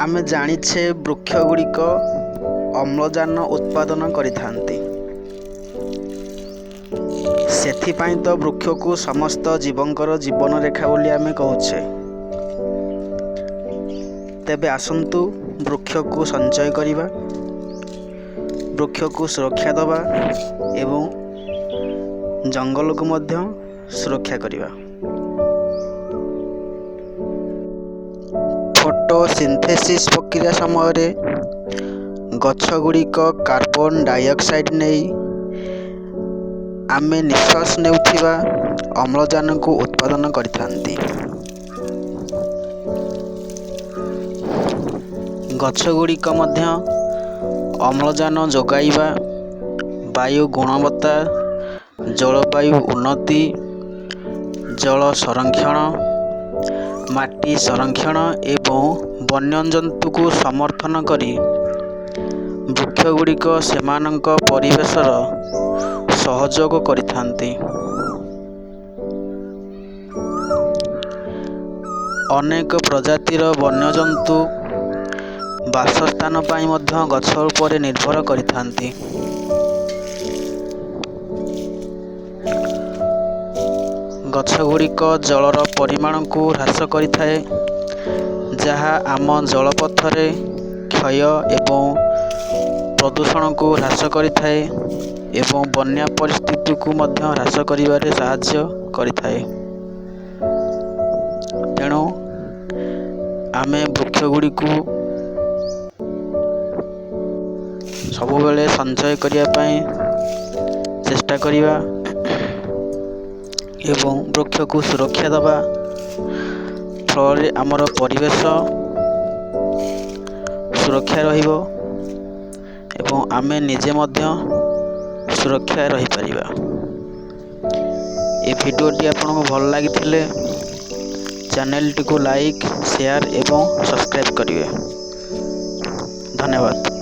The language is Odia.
ଆମେ ଜାଣିଛେ ବୃକ୍ଷ ଗୁଡ଼ିକ ଅମ୍ଳଜାନ ଉତ୍ପାଦନ କରିଥାନ୍ତି। ସେଥିପାଇଁ ତ ବୃକ୍ଷକୁ ସମସ୍ତ ଜୀବଙ୍କର ଜୀବନ ରେଖା ବୋଲି ଆମେ କହୁଛେ। ତେବେ ଆସନ୍ତୁ ବୃକ୍ଷକୁ ସଞ୍ଚୟ କରିବା, ବୃକ୍ଷକୁ ସୁରକ୍ଷା ଦେବା ଏବଂ ଜଙ୍ଗଲକୁ ମଧ୍ୟ ସୁରକ୍ଷା କରିବା। ଫଟୋସିନ୍ଥେସିସ୍ ପ୍ରକ୍ରିୟା ସମୟରେ ଗଛ ଗୁଡ଼ିକ କାର୍ବନ ଡାଇଅକ୍ସାଇଡ୍ ନେଇ ଆମେ ନିଶ୍ୱାସ ନେଉଥିବା ଅମ୍ଳଜାନକୁ ଉତ୍ପାଦନ କରିଥାନ୍ତି। ଗଛ ଗୁଡ଼ିକ ମଧ୍ୟ ଅମ୍ଳଜାନ ଯୋଗାଇବା, ବାୟୁ ଗୁଣବତ୍ତା, ଜଳବାୟୁ ଉନ୍ନତି, ଜଳ ସଂରକ୍ଷଣ, ମାଟି ସଂରକ୍ଷଣ ଏବଂ ବନ୍ୟଜନ୍ତୁଙ୍କୁ ସମର୍ଥନ କରି ବୃକ୍ଷ ଗୁଡ଼ିକ ସେମାନଙ୍କ ପରିବେଶର ସହଯୋଗ କରିଥାନ୍ତି। ଅନେକ ପ୍ରଜାତିର ବନ୍ୟଜନ୍ତୁ ବାସସ୍ଥାନ ପାଇଁ ମଧ୍ୟ ଗଛ ଉପରେ ନିର୍ଭର କରିଥାନ୍ତି। ଗଛ ଗୁଡ଼ିକ ଜଳର ପରିମାଣକୁ ହ୍ରାସ କରିଥାଏ, ଯାହା ଆମ ଜଳପଥରେ କ୍ଷୟ ଏବଂ ପ୍ରଦୂଷଣକୁ ହ୍ରାସ କରିଥାଏ ଏବଂ ବନ୍ୟା ପରିସ୍ଥିତିକୁ ମଧ୍ୟ ହ୍ରାସ କରିବାରେ ସାହାଯ୍ୟ କରିଥାଏ। ତେଣୁ ଆମେ ବୃକ୍ଷ ଗୁଡ଼ିକୁ ସବୁବେଳେ ସଞ୍ଚୟ କରିବା ପାଇଁ ଚେଷ୍ଟା କରିବା ଏବଂ ବୃକ୍ଷକୁ ସୁରକ୍ଷା ଦେବା। ଫଳରେ ଆମର ପରିବେଶ ସୁରକ୍ଷା ରହିବ ଏବଂ ଆମେ ନିଜେ ମଧ୍ୟ ସୁରକ୍ଷା ରହିପାରିବା। ଏ ଭିଡ଼ିଓଟି ଆପଣଙ୍କୁ ଭଲ ଲାଗିଥିଲେ ଚ୍ୟାନେଲଟିକୁ ଲାଇକ୍, ସେୟାର ଏବଂ ସବସ୍କ୍ରାଇବ୍ କରିବେ। ଧନ୍ୟବାଦ।